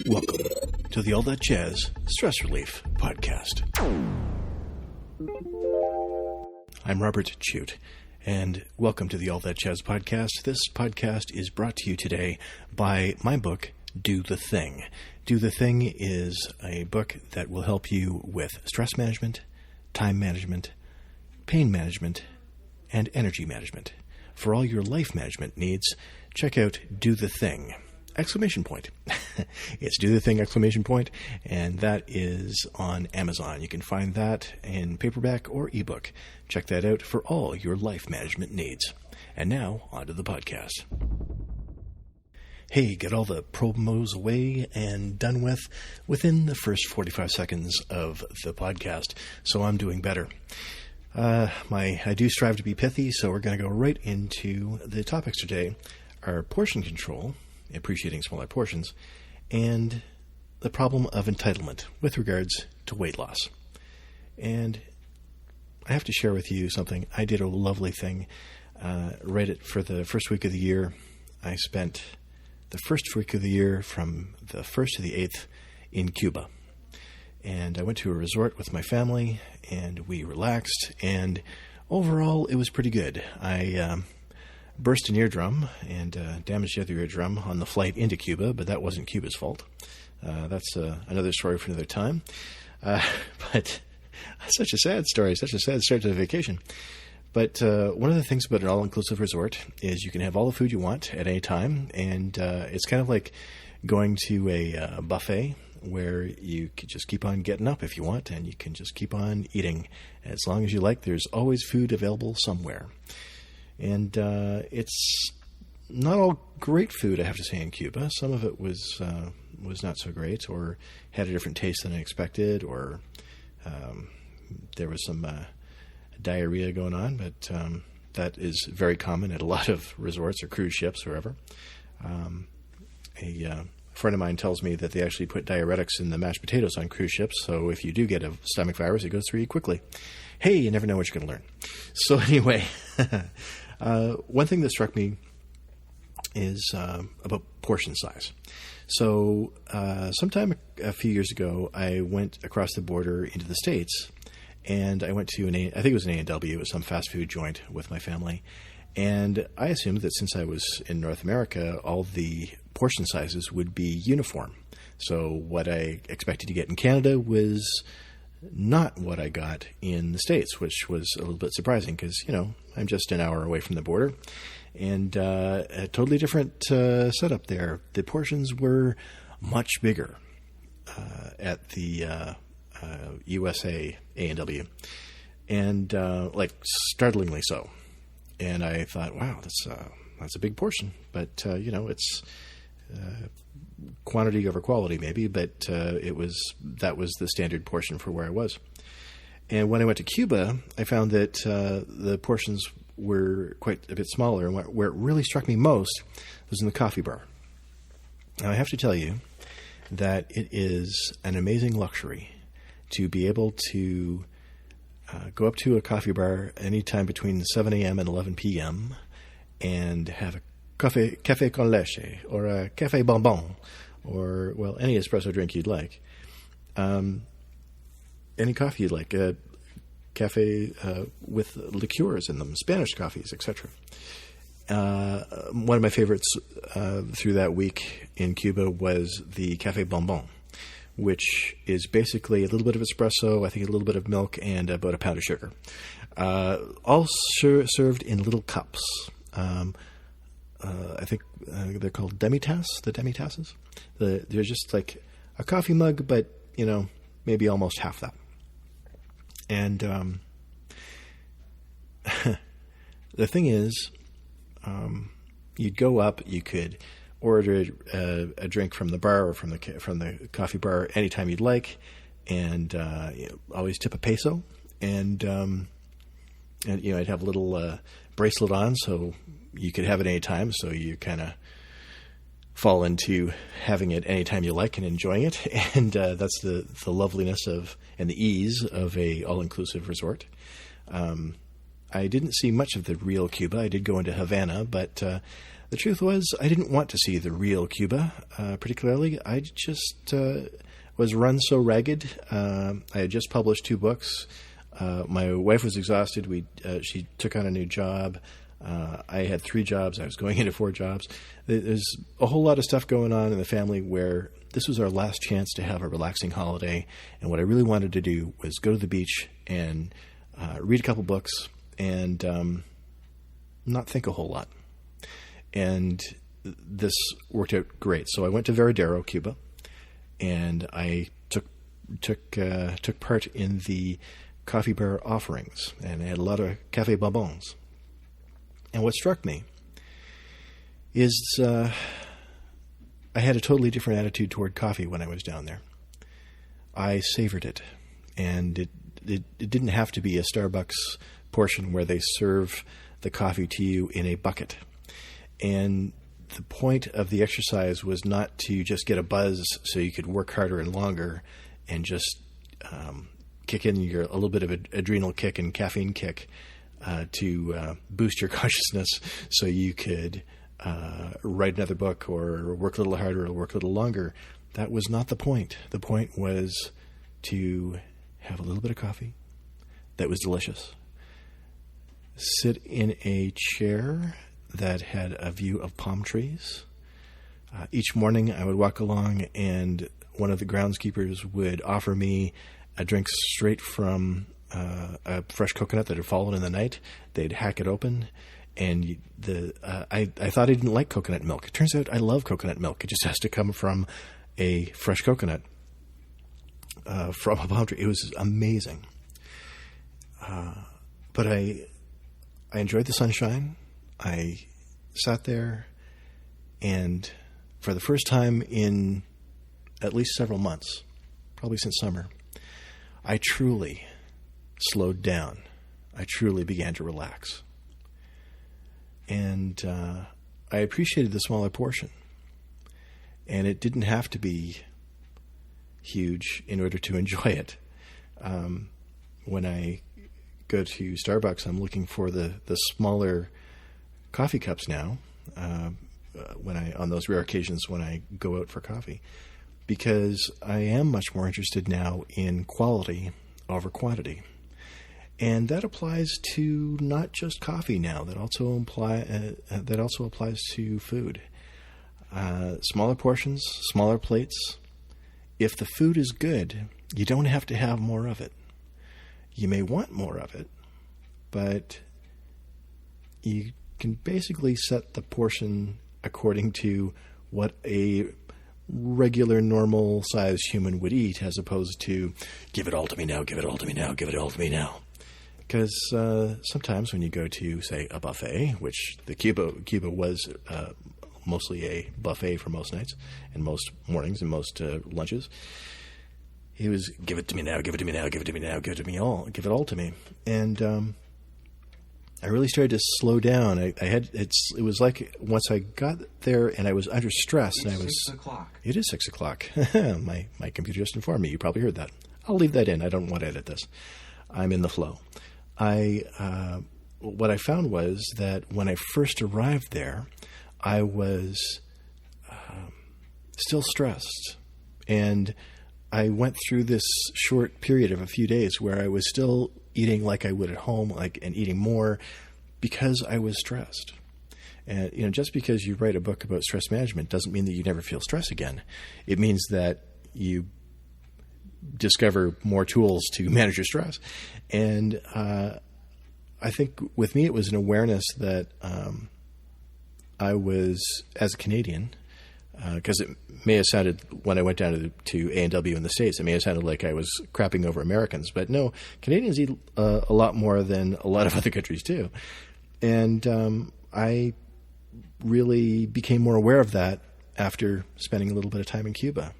Welcome to the All That Chazz Stress Relief Podcast. I'm Robert Chute, and welcome to the All That Chazz Podcast. This podcast is brought to you today by my book, Do the Thing. Do the Thing is a book that will help you with stress management, time management, pain management, and energy management. For all your life management needs, check out Do the Thing! Exclamation point. It's Do the Thing! Exclamation point, and that is on Amazon. You can find that in paperback or ebook. Check that out for all your life management needs. And now, on to the podcast. Hey, get all the promos away and done with within the first 45 seconds of the podcast, so I'm doing better. I do strive to be pithy, so we're going to go right into the topics today. Our portion control, appreciating smaller portions, and the problem of entitlement with regards to weight loss. And I have to share with you something. I did a lovely thing for the first week of the year. I spent the first week of the year from the 1st to the 8th in Cuba. And I went to a resort with my family, and we relaxed, and overall it was pretty good. I burst an eardrum and damaged the other eardrum on the flight into Cuba, but that wasn't Cuba's fault. That's another story for another time. But such a sad story, such a sad start to the vacation. But one of the things about an all-inclusive resort is you can have all the food you want at any time, and it's kind of like going to a buffet where you can just keep on getting up if you want, and you can just keep on eating. As long as you like, there's always food available somewhere. And it's not all great food, I have to say, in Cuba. Some of it was not so great, or had a different taste than I expected, or there was some diarrhea going on, but that is very common at a lot of resorts or cruise ships or wherever. A friend of mine tells me that they actually put diuretics in the mashed potatoes on cruise ships, so if you do get a stomach virus, it goes through you quickly. Hey, you never know what you're going to learn. So anyway, one thing that struck me is about portion size. So sometime a few years ago, I went across the border into the States, and I went to I think it was an A&W, it was some fast food joint with my family. And I assumed that since I was in North America, all the portion sizes would be uniform. So what I expected to get in Canada was not what I got in the States, which was a little bit surprising because, I'm just an hour away from the border. And a totally different setup there. The portions were much bigger at the USA A&W, and startlingly so. And I thought, wow, that's a big portion. But it's quantity over quality, maybe. But that was the standard portion for where I was. And when I went to Cuba, I found that the portions were quite a bit smaller. And where it really struck me most was in the coffee bar. Now, I have to tell you that it is an amazing luxury to be able to go up to a coffee bar anytime between 7 a.m. and 11 p.m. and have a café con leche or a café bonbon or, well, any espresso drink you'd like. Any coffee you'd like. A cafe with liqueurs in them, Spanish coffees, etc. One of my favorites through that week in Cuba was the café bonbon, which is basically a little bit of espresso, I think a little bit of milk, and about a pound of sugar. All served in little cups. I think they're called demi-tasses, the demi-tasses. They're just like a coffee mug, but, maybe almost half that. And the thing is, you'd go up, you could order a drink from the bar or from the coffee bar anytime you'd like, and always tip a peso. And I'd have a little bracelet on, so you could have it any time. So you kind of fall into having it anytime you like and enjoying it. And that's the loveliness of and the ease of a all-inclusive resort. I didn't see much of the real Cuba. I did go into Havana, but The truth was, I didn't want to see the real Cuba, particularly. I just was run so ragged. I had just published 2 books. My wife was exhausted. She took on a new job. I had 3 jobs. I was going into 4 jobs. There's a whole lot of stuff going on in the family where this was our last chance to have a relaxing holiday. And what I really wanted to do was go to the beach and read a couple books and not think a whole lot. And this worked out great. So I went to Veradero, Cuba, and I took part in the coffee bar offerings, and I had a lot of café bonbons. And what struck me is I had a totally different attitude toward coffee when I was down there. I savored it, and it didn't have to be a Starbucks portion where they serve the coffee to you in a bucket. And the point of the exercise was not to just get a buzz so you could work harder and longer and just kick in a little bit of an adrenal kick and caffeine kick to boost your consciousness so you could write another book or work a little harder or work a little longer. That was not the point. The point was to have a little bit of coffee that was delicious, sit in a chair that had a view of palm trees. Each morning I would walk along and one of the groundskeepers would offer me a drink straight from a fresh coconut that had fallen in the night. They'd hack it open, and I thought I didn't like coconut milk. It turns out I love coconut milk. It just has to come from a fresh coconut from a palm tree. It was amazing. But I enjoyed the sunshine. I sat there, and for the first time in at least several months, probably since summer, I truly slowed down. I truly began to relax. And I appreciated the smaller portion. And it didn't have to be huge in order to enjoy it. When I go to Starbucks, I'm looking for the smaller coffee cups now, on those rare occasions when I go out for coffee, because I am much more interested now in quality over quantity. And that applies to not just coffee now. That also applies to food. Smaller portions, smaller plates. If the food is good, you don't have to have more of it. You may want more of it, but you can basically set the portion according to what a regular, normal-sized human would eat, as opposed to, give it all to me now, give it all to me now, give it all to me now. Because sometimes when you go to, say, a buffet, which the Cuba was mostly a buffet for most nights and most mornings and most lunches, it was give it to me now, give it to me now, give it to me now, give it to me all, give it all to me. And I really started to slow down. It was like once I got there and I was under stress. It's and I was 6 o'clock. It is 6 o'clock. my computer just informed me. You probably heard that. I'll leave that in. I don't want to edit this. I'm in the flow. What I found was that when I first arrived there, I was still stressed, and I went through this short period of a few days where I was still eating like I would at home, and eating more because I was stressed. And just because you write a book about stress management doesn't mean that you never feel stress again. It means that you discover more tools to manage your stress. And I think with me it was an awareness that I was, as a Canadian, because it may have sounded, when I went down to A&W in the States, it may have sounded like I was crapping over Americans. But no, Canadians eat a lot more than a lot of other countries do. And I really became more aware of that after spending a little bit of time in Cuba.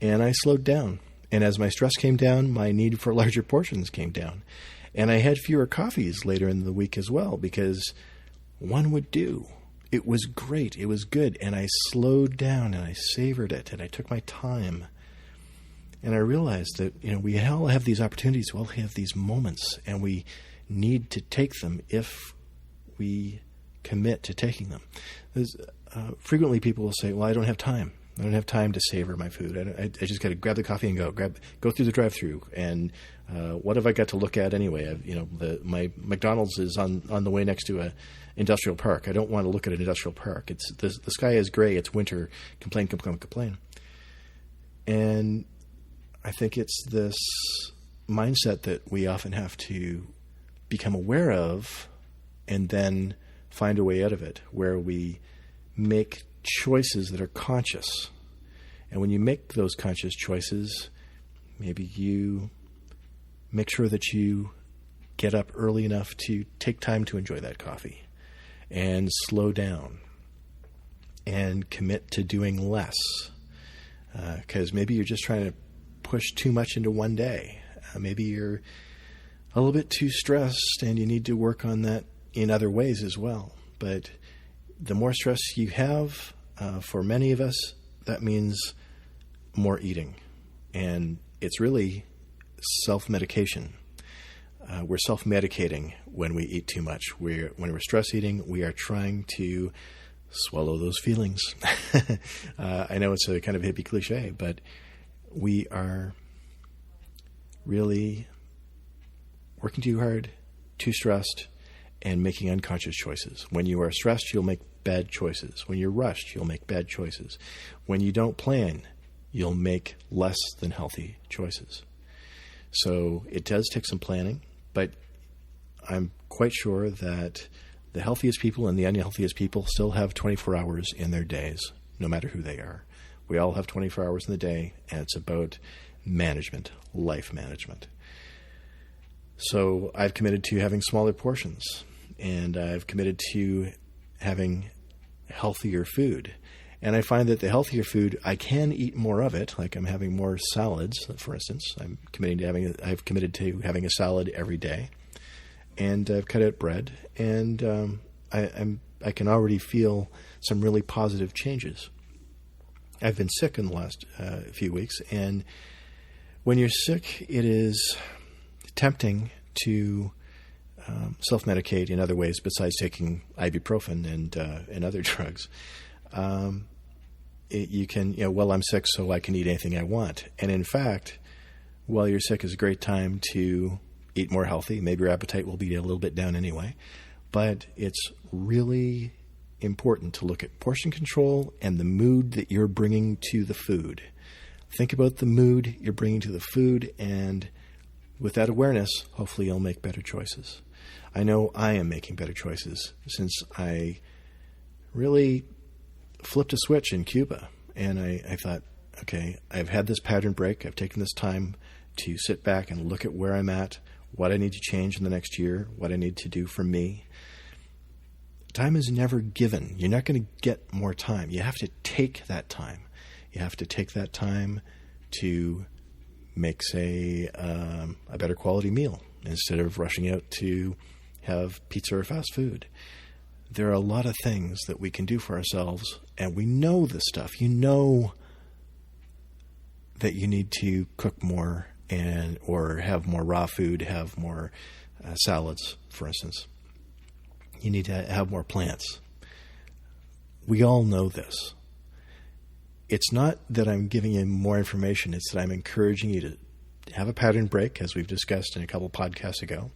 And I slowed down. And as my stress came down, my need for larger portions came down. And I had fewer coffees later in the week as well, because one would do. It was great. It was good. And I slowed down and I savored it and I took my time. And I realized that, we all have these opportunities. We all have these moments, and we need to take them if we commit to taking them. Frequently people will say, well, I don't have time. I don't have time to savor my food. I just got to grab the coffee and go through the drive-through. And what have I got to look at anyway? My McDonald's is on the way next to a industrial park. I don't want to look at an industrial park. It's the sky is gray. It's winter. Complain. And I think it's this mindset that we often have to become aware of, and then find a way out of it, where we make choices that are conscious. And when you make those conscious choices, maybe you make sure that you get up early enough to take time to enjoy that coffee, and slow down and commit to doing less. Because maybe you're just trying to push too much into one day. Maybe you're a little bit too stressed and you need to work on that in other ways as well. But the more stress you have, for many of us, that means more eating. And it's really self-medication. We're self-medicating when we eat too much. When we're stress eating, we are trying to swallow those feelings. I know it's a kind of hippie cliche, but we are really working too hard, too stressed, and making unconscious choices. When you are stressed, you'll make bad choices. When you're rushed, you'll make bad choices. When you don't plan, you'll make less than healthy choices. So it does take some planning, but I'm quite sure that the healthiest people and the unhealthiest people still have 24 hours in their days, no matter who they are. We all have 24 hours in the day, and it's about management, life management. So I've committed to having smaller portions, and I've committed to having healthier food. And I find that the healthier food, I can eat more of it. Like I'm having more salads, for instance. I've committed to having a salad every day, and I've cut out bread, and I can already feel some really positive changes. I've been sick in the last few weeks, and when you're sick, it is tempting to self-medicate in other ways besides taking ibuprofen and other drugs. You can, well, I'm sick, so I can eat anything I want. And in fact, while you're sick is a great time to eat more healthy. Maybe your appetite will be a little bit down anyway. But it's really important to look at portion control and the mood that you're bringing to the food. Think about the mood you're bringing to the food, and with that awareness, hopefully you'll make better choices. I know I am making better choices since I really flipped a switch in Cuba. And I thought, okay, I've had this pattern break. I've taken this time to sit back and look at where I'm at, what I need to change in the next year, what I need to do for me. Time is never given. You're not going to get more time. You have to take that time. You have to take that time to make, say, a better quality meal instead of rushing out to have pizza or fast food. There are a lot of things that we can do for ourselves, and we know this stuff. You know that you need to cook more or have more raw food, have more salads, for instance. You need to have more plants. We all know this. It's not that I'm giving you more information. It's that I'm encouraging you to have a pattern break, as we've discussed in a couple podcasts ago,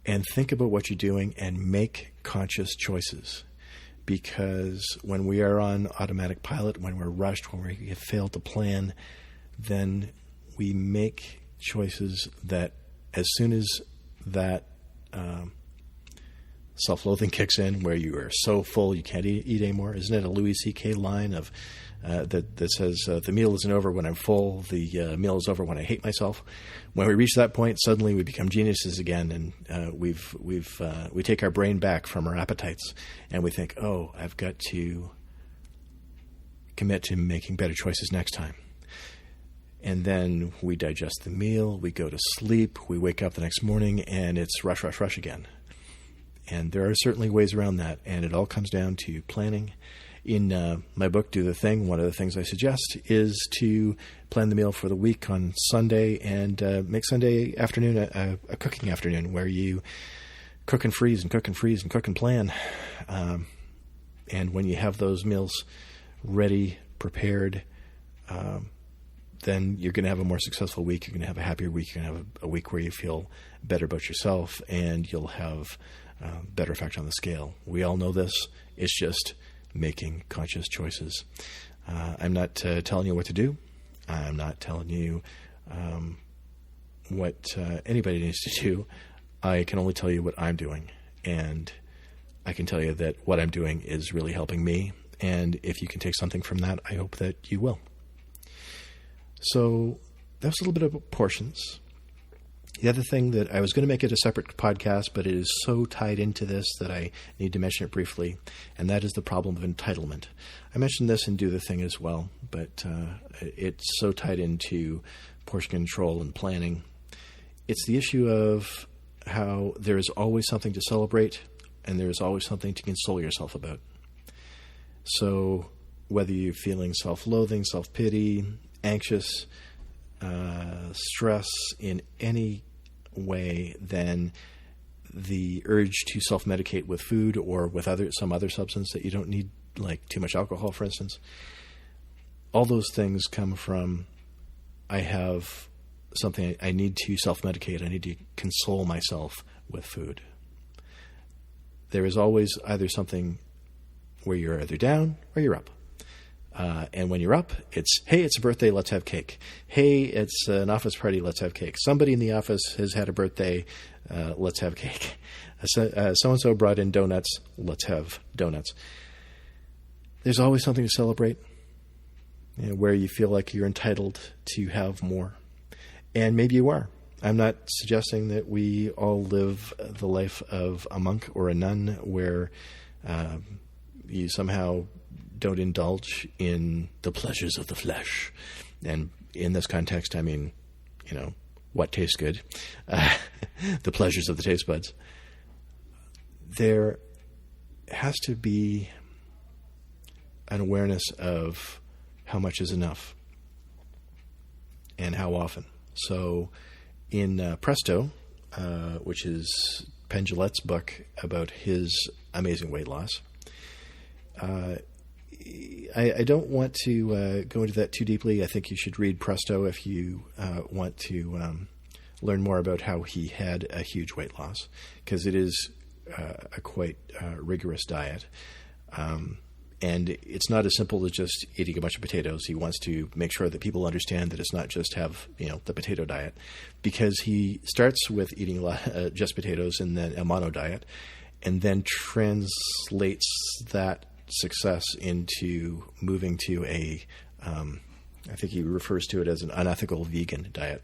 and think about what you're doing and make conscious choices. Because when we are on automatic pilot, when we're rushed, when we have failed to plan, then we make choices that as soon as that self-loathing kicks in, where you are so full you can't eat anymore. Isn't it a Louis C.K. line of that says, the meal isn't over when I'm full, the meal is over when I hate myself. When we reach that point, suddenly we become geniuses again, and we take our brain back from our appetites, and we think, oh, I've got to commit to making better choices next time. And then we digest the meal, we go to sleep, we wake up the next morning, and it's rush, rush, rush again. And there are certainly ways around that, and it all comes down to planning. In my book, Do the Thing, one of the things I suggest is to plan the meal for the week on Sunday and make Sunday afternoon a cooking afternoon where you cook and freeze and cook and freeze and cook and plan. And when you have those meals ready, prepared, then you're going to have a more successful week. You're going to have a happier week. You're going to have a week where you feel better about yourself, and you'll have better effect on the scale. We all know this. It's just making conscious choices. I'm not telling you what to do. I'm not telling you what anybody needs to do. I can only tell you what I'm doing. And I can tell you that what I'm doing is really helping me. And if you can take something from that, I hope that you will. So that was a little bit about portions. The other thing that I was going to make it a separate podcast, but it is so tied into this that I need to mention it briefly, and that is the problem of entitlement. I mentioned this in Do the Thing as well, but it's so tied into portion control and planning. It's the issue of how there is always something to celebrate and there is always something to console yourself about. So whether you're feeling self-loathing, self-pity, anxious, stress in any way, then the urge to self-medicate with food or with some other substance that you don't need, like too much alcohol, for instance, all those things come from, I have something I need to self-medicate. I need to console myself with food. There is always either something where you're either down or you're up. And when you're up, it's, hey, it's a birthday, let's have cake. Hey, it's an office party, let's have cake. Somebody in the office has had a birthday, let's have cake. So-and-so brought in donuts, let's have donuts. There's always something to celebrate, where you feel like you're entitled to have more. And maybe you are. I'm not suggesting that we all live the life of a monk or a nun where you somehow don't indulge in the pleasures of the flesh. And in this context, I mean, what tastes good, the pleasures of the taste buds. There has to be an awareness of how much is enough and how often. So in Presto, which is Penn Jillette's book about his amazing weight loss, I don't want to go into that too deeply. I think you should read Presto if you want to learn more about how he had a huge weight loss, because it is a quite rigorous diet. And it's not as simple as just eating a bunch of potatoes. He wants to make sure that people understand that it's not just have, the potato diet, because he starts with eating just potatoes and then a mono diet, and then translates that success into moving to I think he refers to it as an unethical vegan diet.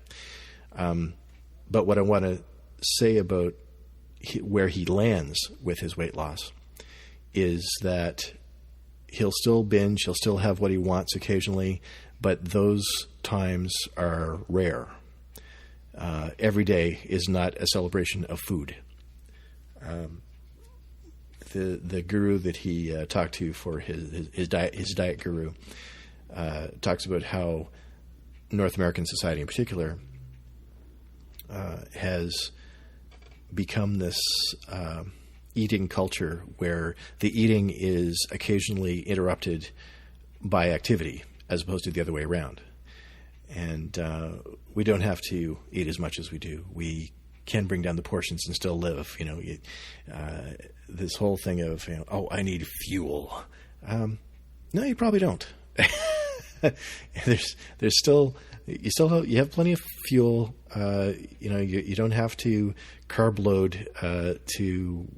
But what I want to say about where he lands with his weight loss is that he'll still binge, he'll still have what he wants occasionally, but those times are rare. Every day is not a celebration of food. The guru that he talked to for his diet guru talks about how North American society in particular has become this eating culture where the eating is occasionally interrupted by activity as opposed to the other way around. And we don't have to eat as much as we do. We can bring down the portions and still live. This whole thing of, I need fuel. No, you probably don't. There's still, you have plenty of fuel. You don't have to carb load to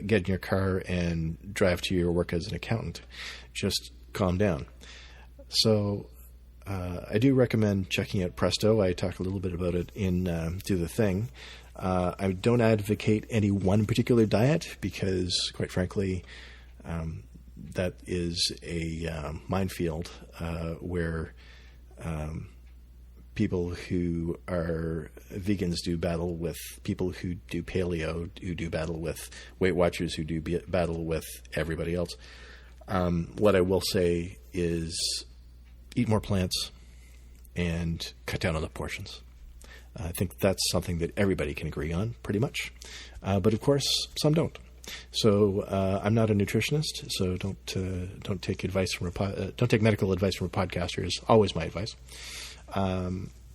get in your car and drive to your work as an accountant. Just calm down. So I do recommend checking out Presto. I talk a little bit about it in Do the Thing. I don't advocate any one particular diet because, quite frankly, that is a minefield where people who are vegans do battle with people who do paleo, who do battle with Weight Watchers, who do battle with everybody else. What I will say is eat more plants and cut down on the portions. I think that's something that everybody can agree on, pretty much. But of course, some don't. So I'm not a nutritionist, so don't take advice from don't take medical advice from a podcaster is always my advice.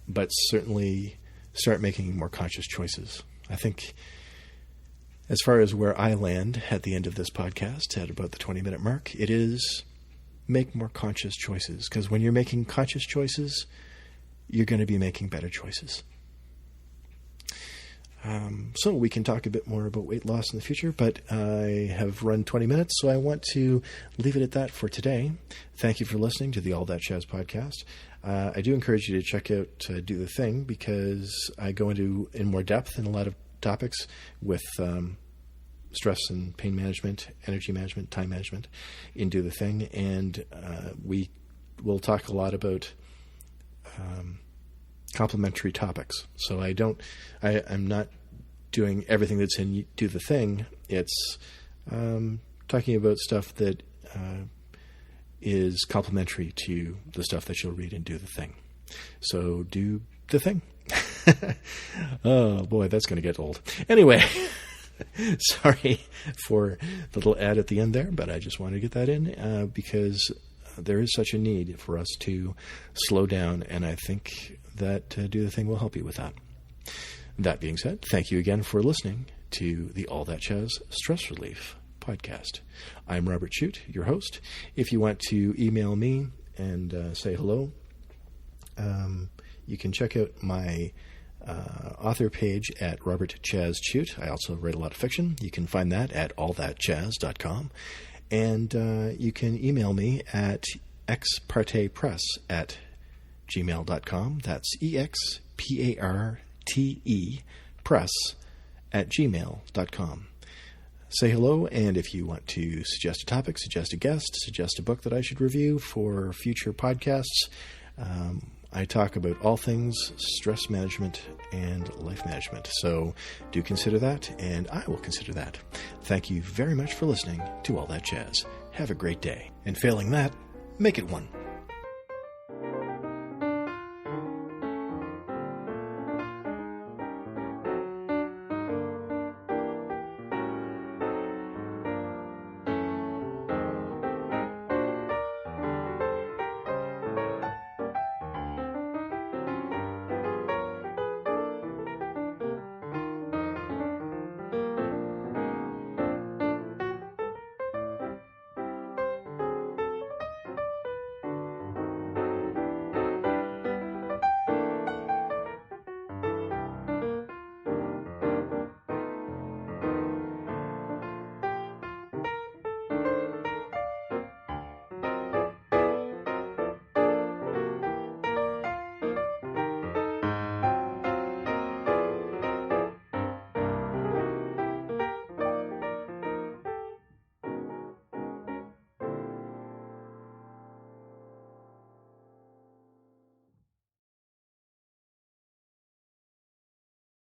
But certainly start making more conscious choices. I think as far as where I land at the end of this podcast, at about the 20-minute mark, it is make more conscious choices. Because when you're making conscious choices, you're going to be making better choices. So we can talk a bit more about weight loss in the future, but I have run 20 minutes, so I want to leave it at that for today. Thank you for listening to the All That Chazz podcast. I do encourage you to check out Do the Thing, because I go in more depth in a lot of topics with stress and pain management, energy management, time management in Do the Thing, and we will talk a lot about complementary topics. So I'm not doing everything that's in Do the Thing. It's talking about stuff that is complementary to the stuff that you'll read in Do the Thing. So Do the Thing. Oh boy, that's going to get old. Anyway, sorry for the little ad at the end there, but I just wanted to get that in because there is such a need for us to slow down, and I think that Do the Thing will help you with that. That being said, thank you again for listening to the All That Chazz Stress Relief podcast. I'm Robert Chute, your host. If you want to email me and say hello, you can check out my author page at Robert Chazz Chute. I also write a lot of fiction. You can find that at allthatchazz.com. And you can email me at expartepress@gmail.com. That's EXPARTE press@gmail.com. Say hello, and if you want to suggest a topic, suggest a guest, suggest a book that I should review for future podcasts, I talk about all things stress management and life management. So do consider that, and I will consider that. Thank you very much for listening to All That Chazz. Have a great day. And failing that, make it one.